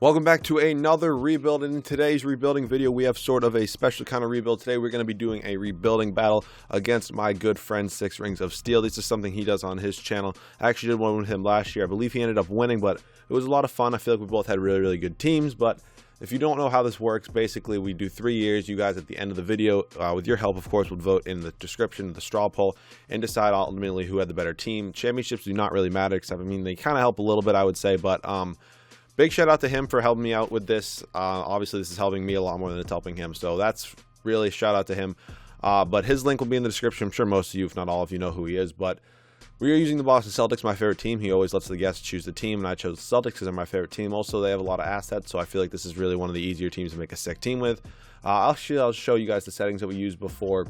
Welcome back to another rebuild. In today's rebuilding video, we have sort of a special kind of rebuild. Today, we're going to be doing a rebuilding battle against my good friend Sixringsofsteel. This is something he does on his channel. I actually did one with him last year. I believe he ended up winning, but it was a lot of fun. I feel like we both had really good teams, but if you don't know how this works, basically we do 3 years. You guys at the end of the video, with your help, of course, would vote in the description of the straw poll and decide ultimately who had the better team. Championships do not really matter, except, I mean, they kind of help a little bit, I would say, but big shout out to him for helping me out with this. Obviously, this is helping me a lot more than it's helping him, so that's really a shout out to him. But his link will be in the description. I'm sure most of you, if not all of you, know who he is, but we are using the Boston Celtics, my favorite team. He always lets the guests choose the team, and I chose the Celtics because they're my favorite team. Also, they have a lot of assets, so I feel like this is really one of the easier teams to make a sick team with. I'll show you guys the settings that we use before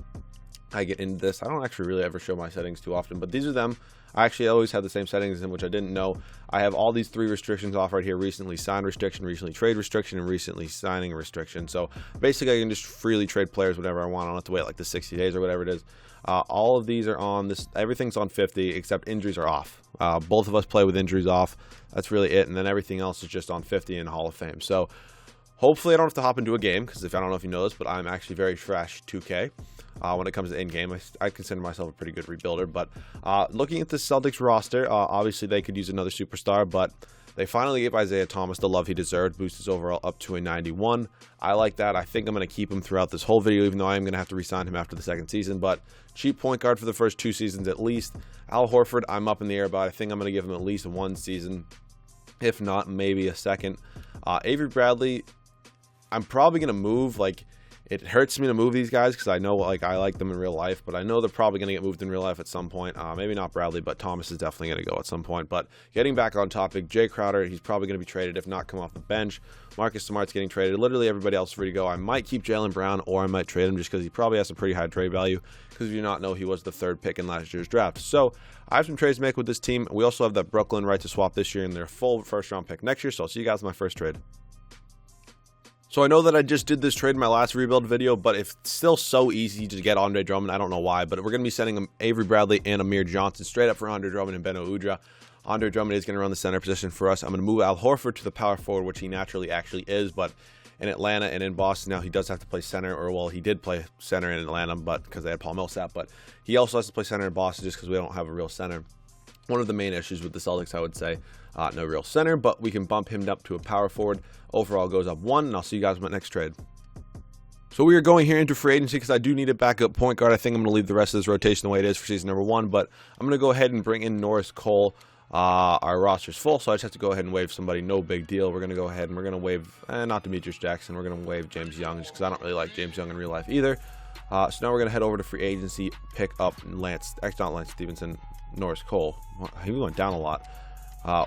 I get into this. I don't actually really ever show my settings too often, but these are them. I actually always have the same settings in which I didn't know. I have all these 3 restrictions off right here: recently signed restriction, recently trade restriction, and recently signing restriction. So basically I can just freely trade players whenever I want. I don't have to wait like the 60 days or whatever it is. All of these are on this. Everything's on 50 except injuries are off. Both of us play with injuries off. That's really it. And then everything else is just on 50 in Hall of Fame. So hopefully I don't have to hop into a game, because if I don't know if you know this, but I'm actually very trash 2K. When it comes to in-game, I consider myself a pretty good rebuilder. But looking at the Celtics roster, obviously they could use another superstar, but they finally gave Isaiah Thomas the love he deserved, boost his overall up to a 91. I like that. I think I'm going to keep him throughout this whole video, even though I am going to have to re-sign him after the second season. But cheap point guard for the first 2 seasons at least. Al Horford, I'm up in the air about. I think I'm going to give him at least 1 season, if not maybe a second. Avery Bradley, I'm probably going to move. Like, it hurts me to move these guys because I know, like, I like them in real life, but I know they're probably going to get moved in real life at some point. Maybe not Bradley, but Thomas is definitely going to go at some point. But getting back on topic, Jay Crowder, he's probably going to be traded, if not come off the bench. Marcus Smart's getting traded. Literally everybody else is free to go. I might keep Jaylen Brown, or I might trade him just because he probably has a pretty high trade value, because if you not know, he was the 3rd pick in last year's draft. So I have some trades to make with this team. We also have that Brooklyn right to swap this year and their full first-round pick next year. So I'll see you guys in my first trade. So I know that I just did this trade in my last rebuild video, but it's still so easy to get Andre Drummond. I don't know why, but we're going to be sending him Avery Bradley and Amir Johnson straight up for Andre Drummond and Beno Udrih. Andre Drummond is going to run the center position for us. I'm going to move Al Horford to the power forward, which he naturally actually is, but in Atlanta and in Boston now he does have to play center, or well, he did play center in Atlanta, but because they had Paul Millsap, but he also has to play center in Boston just because we don't have a real center. One of the main issues with the Celtics, I would say, no real center, but we can bump him up to a power forward. Overall goes up 1, and I'll see you guys in my next trade. So we are going here into free agency because I do need a backup point guard. I think I'm going to leave the rest of this rotation the way it is for season number 1, but I'm going to go ahead and bring in Norris Cole. Our roster's full, so I just have to go ahead and waive somebody. No big deal. We're going to go ahead and we're going to waive, not Demetrius Jackson. We're going to waive James Young just because I don't really like James Young in real life either. So now we're going to head over to free agency, pick up not Lance Stevenson, Norris Cole. He went down a lot.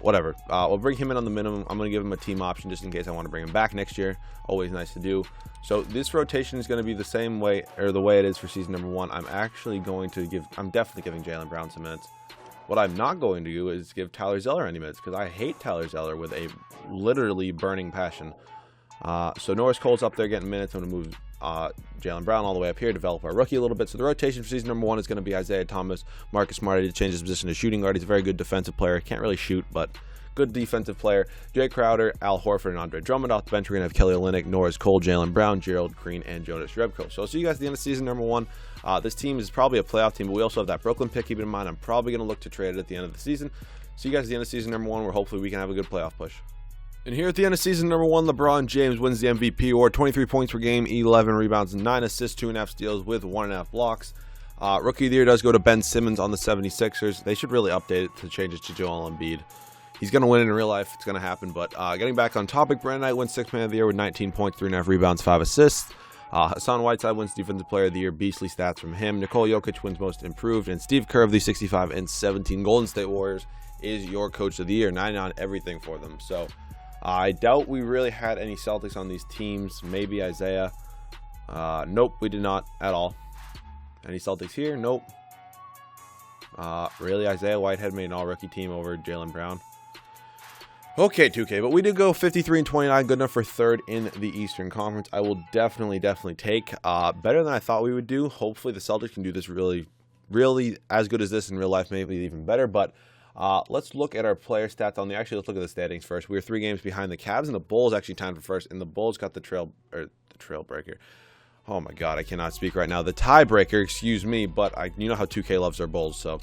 Whatever. We'll bring him in on the minimum. I'm going to give him a team option just in case I want to bring him back next year. Always nice to do. So this rotation is going to be the same way, or the way it is for season number 1. I'm definitely giving Jaylen Brown some minutes. What I'm not going to do is give Tyler Zeller any minutes, because I hate Tyler Zeller with a literally burning passion. So Norris Cole's up there getting minutes. I'm going to move Jaylen Brown all the way up here, develop our rookie a little bit. So the rotation for season number 1 is going to be Isaiah Thomas, Marcus Smart. I did change his position to shooting guard. He's a very good defensive player. Can't really shoot, but good defensive player. Jay Crowder, Al Horford, and Andre Drummond. Off the bench, we're going to have Kelly Olynyk, Norris Cole, Jaylen Brown, Gerald Green, and Jonas Jerebko. So I'll see you guys at the end of season number 1. This team is probably a playoff team, but we also have that Brooklyn pick. Keep it in mind, I'm probably going to look to trade it at the end of the season. See you guys at the end of season number 1, where hopefully we can have a good playoff push. And here at the end of season number 1, LeBron James wins the MVP award. 23 points per game, 11 rebounds, 9 assists, 2.5 steals with 1.5 blocks. Rookie of the year does go to Ben Simmons on the 76ers. They should really update it to change it to Joel Embiid. He's going to win in real life. It's going to happen. But getting back on topic, Brandon Knight wins 6th man of the year with 19 points, 3.5 rebounds, 5 assists. Hassan Whiteside wins defensive player of the year. Beastly stats from him. Nikola Jokic wins most improved. And Steve Kerr of the 65 and 17 Golden State Warriors is your coach of the year. 99 everything for them. So I doubt we really had any Celtics on these teams. Maybe Isaiah. Nope, we did not at all. Any Celtics here? Nope. Really, Isaiah Whitehead made an all-rookie team over Jaylen Brown. Okay, 2K, but we did go 53 and 29, good enough for 3rd in the Eastern Conference. I will definitely take. Better than I thought we would do. Hopefully the Celtics can do this really as good as this in real life, maybe even better. But Let's look at our player stats on the. Actually, let's look at the standings first. We were 3 games behind the Cavs, and the Bulls actually tied for first. And the Bulls got the trailbreaker. Oh my God, I cannot speak right now. The tiebreaker, excuse me, but you know how 2K loves their Bulls, so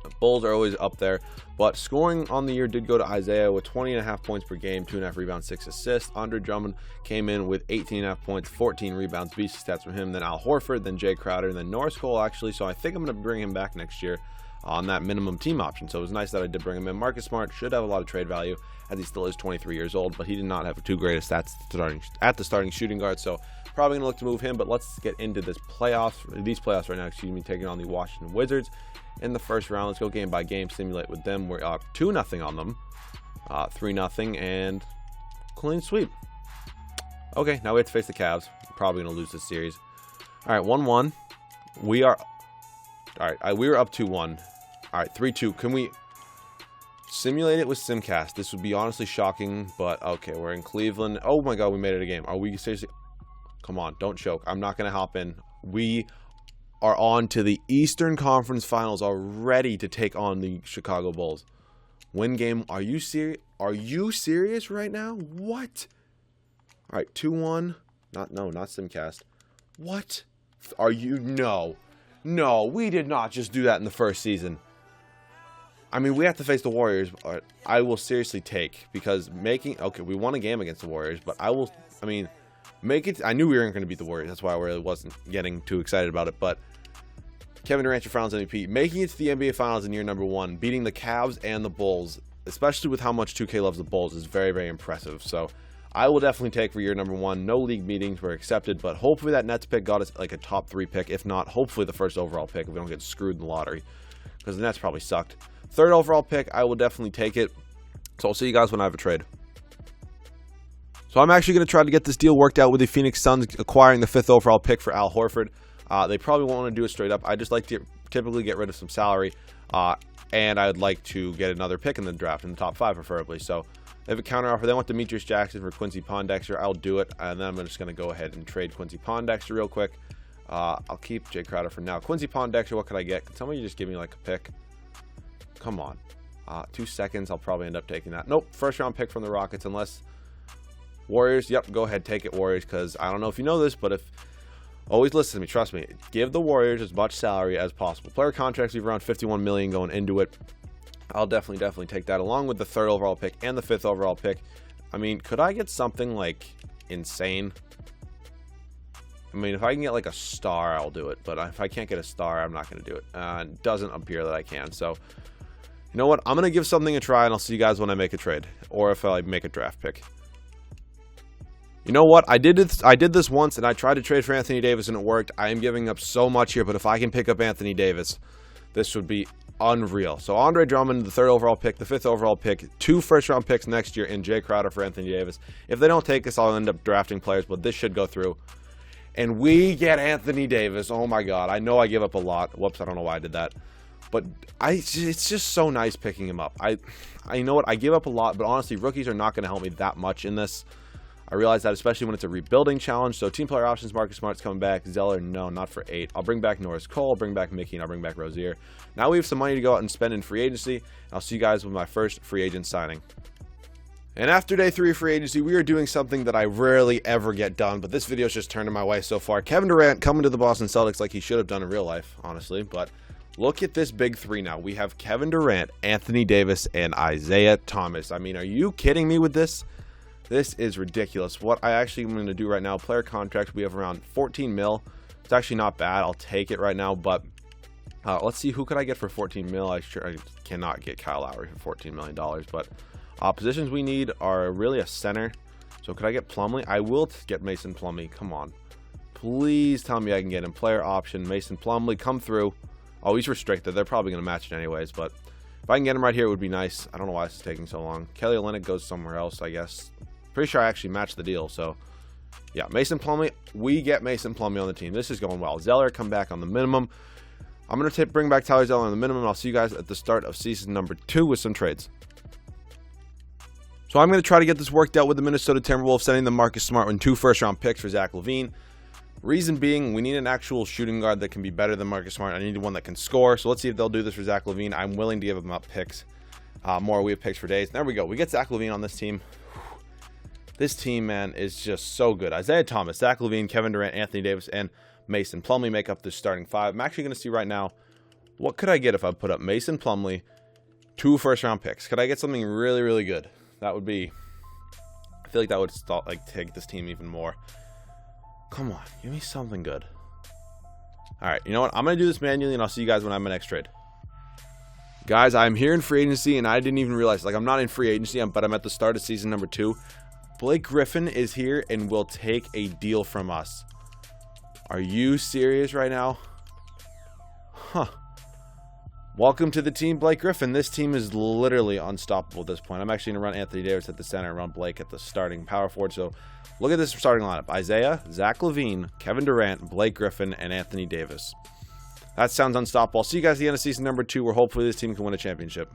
the Bulls are always up there. But scoring on the year did go to Isaiah with 20.5 points per game, 2.5 rebounds, 6 assists. Andre Drummond came in with 18.5 points, 14 rebounds, beast stats from him. Then Al Horford, then Jay Crowder, and then Norris Cole actually. So I think I'm going to bring him back next year on that minimum team option. So it was nice that I did bring him in. Marcus Smart should have a lot of trade value, as he still is 23 years old, but he did not have too great of stats at the starting shooting guard. So probably going to look to move him, but let's get into these playoffs right now, taking on the Washington Wizards in the first round. Let's go game by game, simulate with them. We're up 2-0 on them, 3-0, and clean sweep. Okay, now we have to face the Cavs. We're probably going to lose this series. All right, 1-1. We are... All right, we were up 2-1. All right, 3-2. Can we simulate it with Simcast? This would be honestly shocking, but okay, we're in Cleveland. Oh my God, we made it a game. Are we seriously... Come on, don't choke. I'm not going to hop in. We are on to the Eastern Conference Finals already to take on the Chicago Bulls. Win game. Are you serious? Are you serious right now? What? All right, 2-1. Not Simcast. What? Are you? No. No, we did not just do that in the first season. I mean, we have to face the Warriors, but I will seriously take, because okay, we won a game against the Warriors, but make it. I knew we weren't going to beat the Warriors. That's why I really wasn't getting too excited about it. But Kevin Durant, your Finals MVP, making it to the NBA Finals in year number 1, beating the Cavs and the Bulls, especially with how much 2K loves the Bulls, is very, very impressive. So I will definitely take for year number 1. No league meetings were accepted, but hopefully that Nets pick got us like a top 3 pick. If not, hopefully the first overall pick if we don't get screwed in the lottery, because the Nets probably sucked. 3rd overall pick, I will definitely take it. So I'll see you guys when I have a trade. So I'm actually going to try to get this deal worked out with the Phoenix Suns acquiring the 5th overall pick for Al Horford. They probably won't want to do it straight up. I just like to typically get rid of some salary, and I'd like to get another pick in the draft, in the top 5 preferably. So they have a counteroffer. They want Demetrius Jackson for Quincy Pondexter. I'll do it, and then I'm just going to go ahead and trade Quincy Pondexter real quick. I'll keep Jay Crowder for now. Quincy Pondexter, what could I get? Can somebody just give me like a pick? Come on. 2 seconds. I'll probably end up taking that. Nope. 1st round pick from the Rockets, unless... Warriors, yep, go ahead, take it, Warriors, because I don't know if you know this, but always listen to me, trust me, give the Warriors as much salary as possible. Player contracts, we've around $51 million going into it. I'll definitely take that, along with the 3rd overall pick and the 5th overall pick. I mean, could I get something, like, insane? I mean, if I can get, like, a star, I'll do it, but if I can't get a star, I'm not going to do it. It doesn't appear that I can, so... You know what, I'm going to give something a try, and I'll see you guys when I make a trade, or if I make a draft pick. You know what? I did this once, and I tried to trade for Anthony Davis, and it worked. I am giving up so much here, but if I can pick up Anthony Davis, this would be unreal. So Andre Drummond, the 3rd overall pick, the 5th overall pick, 2 1st-round picks next year, and Jay Crowder for Anthony Davis. If they don't take us, I'll end up drafting players, but this should go through. And we get Anthony Davis. Oh, my God. I know I give up a lot. Whoops, I don't know why I did that. But it's just so nice picking him up. You know what? I give up a lot, but honestly, rookies are not going to help me that much in this. I realize that, especially when it's a rebuilding challenge. So team player options, Marcus Smart's coming back. Zeller, no, not for 8. I'll bring back Norris Cole, I'll bring back Mickey, and I'll bring back Rozier. Now we have some money to go out and spend in free agency. And I'll see you guys with my first free agent signing. And after day 3 of free agency, we are doing something that I rarely ever get done, but this video's just turning my way so far. Kevin Durant coming to the Boston Celtics like he should have done in real life, honestly. But look at this big 3 now. We have Kevin Durant, Anthony Davis, and Isaiah Thomas. I mean, are you kidding me with this? This is ridiculous. What I actually am going to do right now, player contracts, we have around 14 mil. It's actually not bad. I'll take it right now, but let's see, who could I get for 14 mil? I cannot get Kyle Lowry for $14 million, but positions we need are really a center. So could I get Plumlee? I will get Mason Plumlee. Come on. Please tell me I can get him. Player option, Mason Plumlee, come through. Oh, he's restricted. They're probably going to match it anyways, but if I can get him right here, it would be nice. I don't know why this is taking so long. Kelly Olynyk goes somewhere else, I guess. Pretty sure I actually matched the deal, so yeah, Mason Plumlee. We get Mason Plumlee on the team. This is going well. Zeller come back on the minimum. I'm going to bring back Tyler Zeller on the minimum. I'll see you guys at the start of season number 2 with some trades. So I'm going to try to get this worked out with the Minnesota Timberwolves, sending them Marcus Smart and 2 first-round picks for Zach LaVine. Reason being, we need an actual shooting guard that can be better than Marcus Smart. I need one that can score. So let's see if they'll do this for Zach LaVine. I'm willing to give them up picks. More, we have picks for days. There we go. We get Zach LaVine on this team. This team, man, is just so good. Isaiah Thomas, Zach LaVine, Kevin Durant, Anthony Davis, and Mason Plumlee make up the starting 5. I'm actually going to see right now, what could I get if I put up Mason Plumlee, 2 first-round picks? Could I get something really, really good? That would be... I feel like that would take this team even more. Come on, give me something good. All right, you know what? I'm going to do this manually, and I'll see you guys when I'm in my next trade. Guys, I'm here in free agency, and I didn't even realize. Like, I'm not in free agency, but I'm at the start of season number 2. Blake Griffin is here and will take a deal from us. Are you serious right now? Huh. Welcome to the team, Blake Griffin. This team is literally unstoppable at this point. I'm actually going to run Anthony Davis at the center and run Blake at the starting power forward. So look at this starting lineup. Isaiah, Zach LaVine, Kevin Durant, Blake Griffin, and Anthony Davis. That sounds unstoppable. I'll see you guys at the end of season number 2, where hopefully this team can win a championship.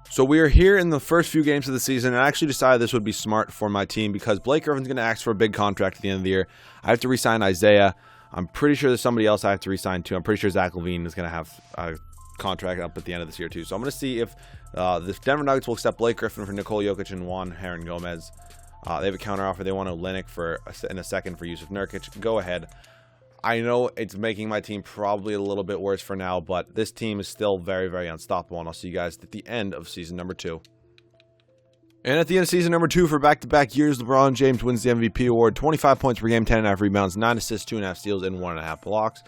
So we are here in the first few games of the season, and I actually decided this would be smart for my team because Blake Griffin's going to ask for a big contract at the end of the year. I have to re-sign Isaiah. I'm pretty sure there's somebody else I have to re-sign too. I'm pretty sure Zach LaVine is going to have a contract up at the end of this year too. So I'm going to see if the Denver Nuggets will accept Blake Griffin for Nikola Jokic and Juan Hernan Gomez. They have a counteroffer. They want Olynyk in a second for Yusuf Nurkic. Go ahead. I know it's making my team probably a little bit worse for now, but this team is still very, very unstoppable, and I'll see you guys at the end of season number 2. And at the end of season number 2, for back-to-back years, LeBron James wins the MVP award. 25 points per game, 10.5 rebounds, 9 assists, 2.5 steals, and 1.5 blocks.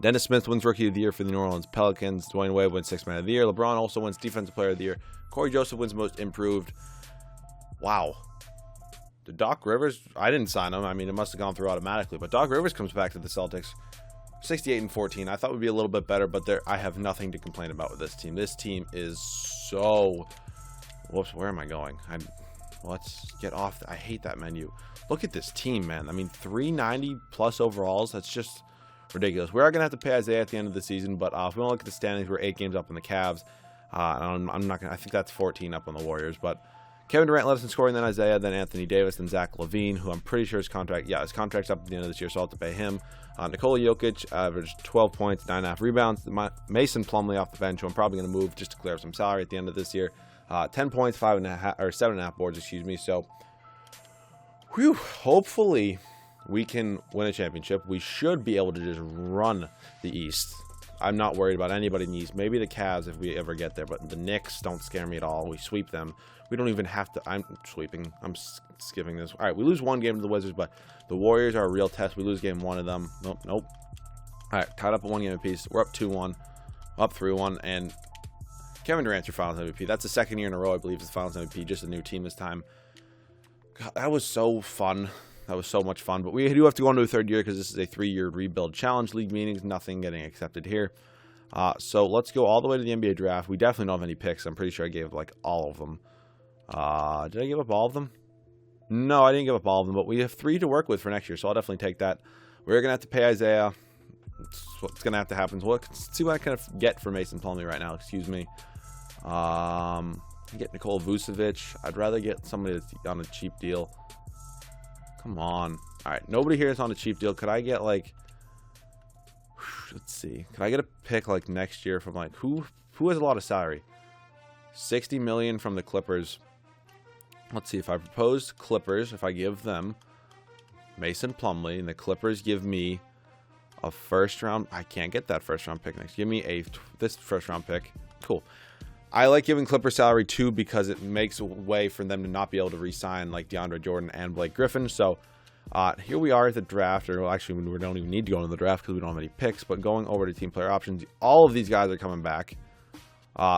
Dennis Smith wins Rookie of the Year for the New Orleans Pelicans. Dwayne Wade wins 6th Man of the Year. LeBron also wins Defensive Player of the Year. Corey Joseph wins Most Improved. Wow. The Doc Rivers, I didn't sign him. I mean, it must have gone through automatically. But Doc Rivers comes back to the Celtics. 68-14. I thought it would be a little bit better, but I have nothing to complain about with this team. This team is so... Whoops, where am I going? Let's get off. I hate that menu. Look at this team, man. I mean, 390 plus overalls. That's just ridiculous. We are going to have to pay Isaiah at the end of the season, but if we want to look at the standings, we're 8 games up on the Cavs. I'm not going to... I think that's 14 up on the Warriors, but... Kevin Durant led us in scoring, then Isaiah, then Anthony Davis, then Zach LaVine, who I'm pretty sure his contract's up at the end of this year, so I'll have to pay him. Nikola Jokic averaged 12 points, 9.5 rebounds. Mason Plumlee off the bench, who I'm probably going to move just to clear up some salary at the end of this year. 10 points, 7.5 boards, excuse me. So, hopefully we can win a championship. We should be able to just run the East. I'm not worried about anybody in the East. Maybe the Cavs if we ever get there, but the Knicks don't scare me at all. We sweep them. We don't even have to. I'm sweeping. I'm skipping this. All right, we lose 1 game to the Wizards, but the Warriors are a real test. We lose game 1 of them. Nope. All right, tied up a 1 game apiece. We're up 2-1, up 3-1, and Kevin Durant's your Finals MVP. That's the 2nd year in a row, I believe, as Finals MVP. Just a new team this time. God, that was so fun. That was so much fun. But we do have to go into a 3rd year because this is a 3-year rebuild challenge league meetings. Nothing getting accepted here. So let's go all the way to the NBA draft. We definitely don't have any picks. I'm pretty sure I gave like all of them. Did I give up all of them? No, I didn't give up all of them, but we have 3 to work with for next year, so I'll definitely take that. We're going to have to pay Isaiah. That's what's going to have to happen. So let's see what I can get for Mason Plumlee right now. Excuse me. Get Nikola Vucevic. I'd rather get somebody that's on a cheap deal. Come on. All right, nobody here is on a cheap deal. Could I get like... Let's see. Could I get a pick like next year from like... Who has a lot of salary? 60 million from the Clippers. Let's see, if I propose Clippers, if I give them Mason Plumlee, and the Clippers give me a 1st round, I can't get that 1st round pick next. Give me this 1st round pick. Cool. I like giving Clippers salary too because it makes a way for them to not be able to re-sign like DeAndre Jordan and Blake Griffin. So here we are at the draft, or actually we don't even need to go into the draft because we don't have any picks, but going over to team player options, all of these guys are coming back.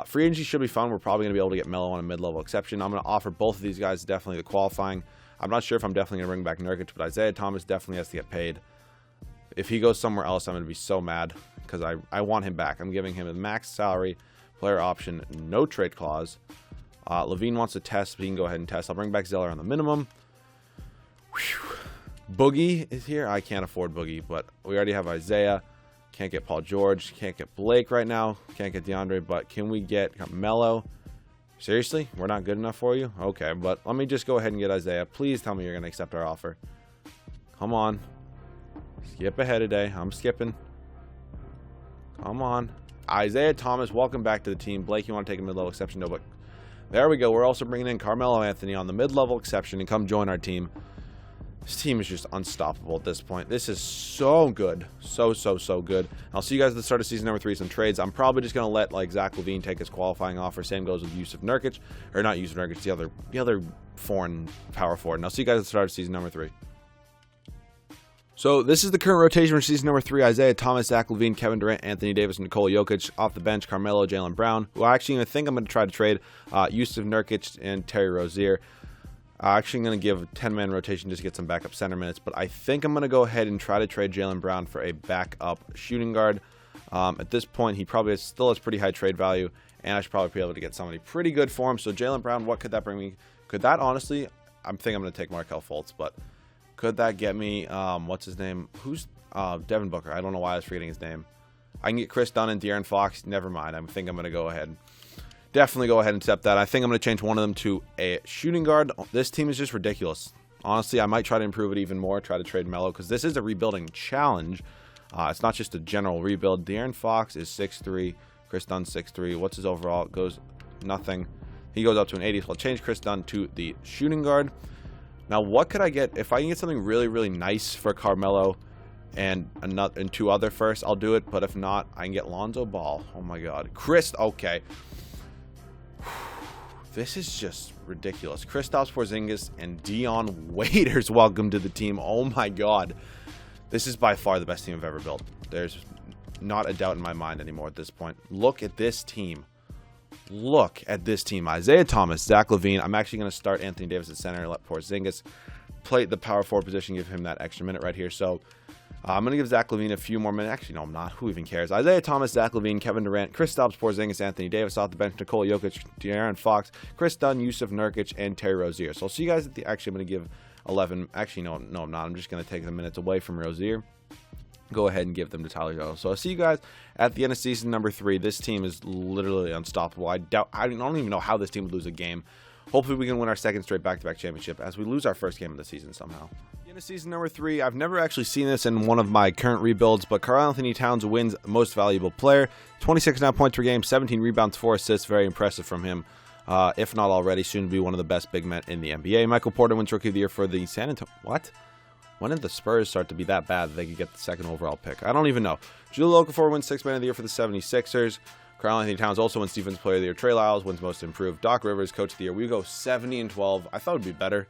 Free agency should be fun. We're probably going to be able to get Melo on a mid-level exception. I'm going to offer both of these guys definitely the qualifying. I'm not sure if I'm definitely going to bring back Nurkic, but Isaiah Thomas definitely has to get paid. If he goes somewhere else, I'm going to be so mad because I want him back. I'm giving him a max salary, player option, no trade clause. LaVine wants to test, but he can go ahead and test. I'll bring back Zeller on the minimum. Whew. Boogie is here. I can't afford Boogie, but we already have Isaiah. Can't get Paul George. Can't get Blake right now. Can't get DeAndre, but can we get Melo? Seriously? We're not good enough for you? Okay, but let me just go ahead and get Isaiah. Please tell me you're going to accept our offer. Come on. Skip ahead today. I'm skipping. Come on. Isaiah Thomas, welcome back to the team. Blake, you want to take a mid-level exception? No, but there we go. We're also bringing in Carmelo Anthony on the mid-level exception and come join our team. This team is just unstoppable at this point. This is so good. So good. I'll see you guys at the start of season number 3, some trades. I'm probably just going to let like Zach LaVine take his qualifying offer. Same goes with Yusuf Nurkic. Or not Yusuf Nurkic, the other foreign power forward. And I'll see you guys at the start of season number 3. So this is the current rotation for season number 3. Isaiah Thomas, Zach LaVine, Kevin Durant, Anthony Davis, Nikola Jokic. Off the bench, Carmelo, Jaylen Brown. Who I think I'm going to try to trade Yusuf Nurkic and Terry Rozier. Actually, I'm going to give a 10-man rotation just to get some backup center minutes. But I think I'm going to go ahead and try to trade Jaylen Brown for a backup shooting guard. At this point, he probably still has pretty high trade value. And I should probably be able to get somebody pretty good for him. So Jaylen Brown, what could that bring me? Could that, honestly, I think I'm going to take Markelle Fultz. But could that get me, what's his name? Who's Devin Booker? I don't know why I was forgetting his name. I can get Chris Dunn and De'Aaron Fox. Never mind. I think I'm going to go ahead. Definitely go ahead and accept that. I think I'm going to change one of them to a shooting guard. This team is just ridiculous. Honestly, I might try to improve it even more. Try to trade Melo because this is a rebuilding challenge. It's not just a general rebuild. De'Aaron Fox is 6'3". Chris Dunn 6'3". What's his overall? It goes nothing. He goes up to an 80. So I'll change Chris Dunn to the shooting guard. Now, what could I get? If I can get something really nice for Carmelo and 2 other firsts, I'll do it. But if not, I can get Lonzo Ball. Oh, my God. Okay. This is just ridiculous. Kristaps Porzingis and Dion Waiters welcome to the team. Oh my God. This is by far the best team I've ever built. There's not a doubt in my mind anymore at this point. Look at this team. Look at this team. Isaiah Thomas, Zach LaVine. I'm actually going to start Anthony Davis at center and let Porzingis play the power forward position, give him that extra minute right here. So I'm going to give Zach LaVine a few more minutes. Actually, no, I'm not. Who even cares? Isaiah Thomas, Zach LaVine, Kevin Durant, Kristaps Porzingis, Anthony Davis off the bench, Nikola Jokic, De'Aaron Fox, Chris Dunn, Yusuf Nurkic, and Terry Rozier. So I'll see you guys at the... Actually, I'm going to give 11... Actually, no, I'm not. I'm just going to take the minutes away from Rozier. Go ahead and give them to Tyler Joe. So I'll see you guys at the end of season number 3. This team is literally unstoppable. I don't even know how this team would lose a game. Hopefully, we can win our second straight back-to-back championship as we lose our first game of the season somehow. In season number 3, I've never actually seen this in one of my current rebuilds, but Karl-Anthony Towns wins most valuable player. 26.5 points per game, 17 rebounds, 4 assists. Very impressive from him. If not already, soon to be one of the best big men in the NBA. Michael Porter wins Rookie of the Year for the San Antonio... What? When did the Spurs start to be that bad that they could get the second overall pick? I don't even know. Jahlil Okafor wins 6th Man of the Year for the 76ers. Karl-Anthony Towns also wins Defensive Player of the Year. Trey Lyles wins Most Improved. Doc Rivers, Coach of the Year. We go 70-12. I thought it would be better.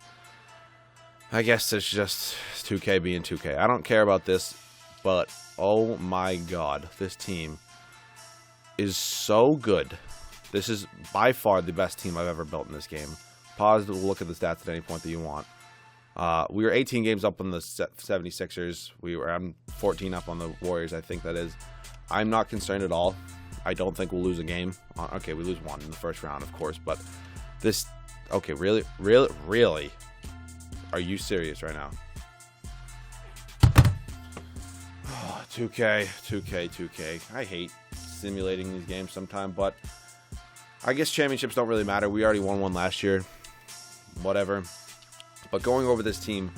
I guess it's just 2K being 2K. I don't care about this, but oh my God, this team is so good. This is by far the best team I've ever built in this game. Pause to look at the stats at any point that you want. We were 18 games up on the 76ers. I'm 14 up on the Warriors, I think that is. I'm not concerned at all. I don't think we'll lose a game. Okay, we lose one in the first round, of course, but this... Okay, really? Are you serious right now? 2K. I hate simulating these games sometimes, but I guess championships don't really matter. We already won one last year. Whatever. But going over this team,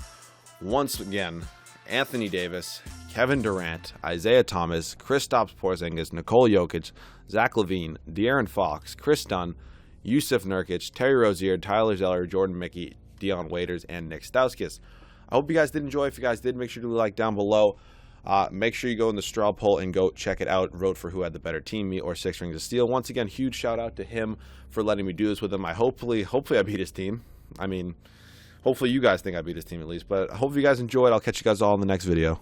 once again, Anthony Davis, Kevin Durant, Isaiah Thomas, Kristaps Porzingis, Nikola Jokic, Zach LaVine, De'Aaron Fox, Chris Dunn, Yusuf Nurkic, Terry Rozier, Tyler Zeller, Jordan Mickey, Dion Waiters, and Nick Stauskas. I hope you guys did enjoy. If you guys did, make sure to like down below. Make sure you go in the straw poll and go check it out. Vote for who had the better team, me or Six Rings of Steel. Once again, huge shout out to him for letting me do this with him. Hopefully I beat his team. I mean, hopefully you guys think I beat his team at least. But I hope you guys enjoyed. I'll catch you guys all in the next video.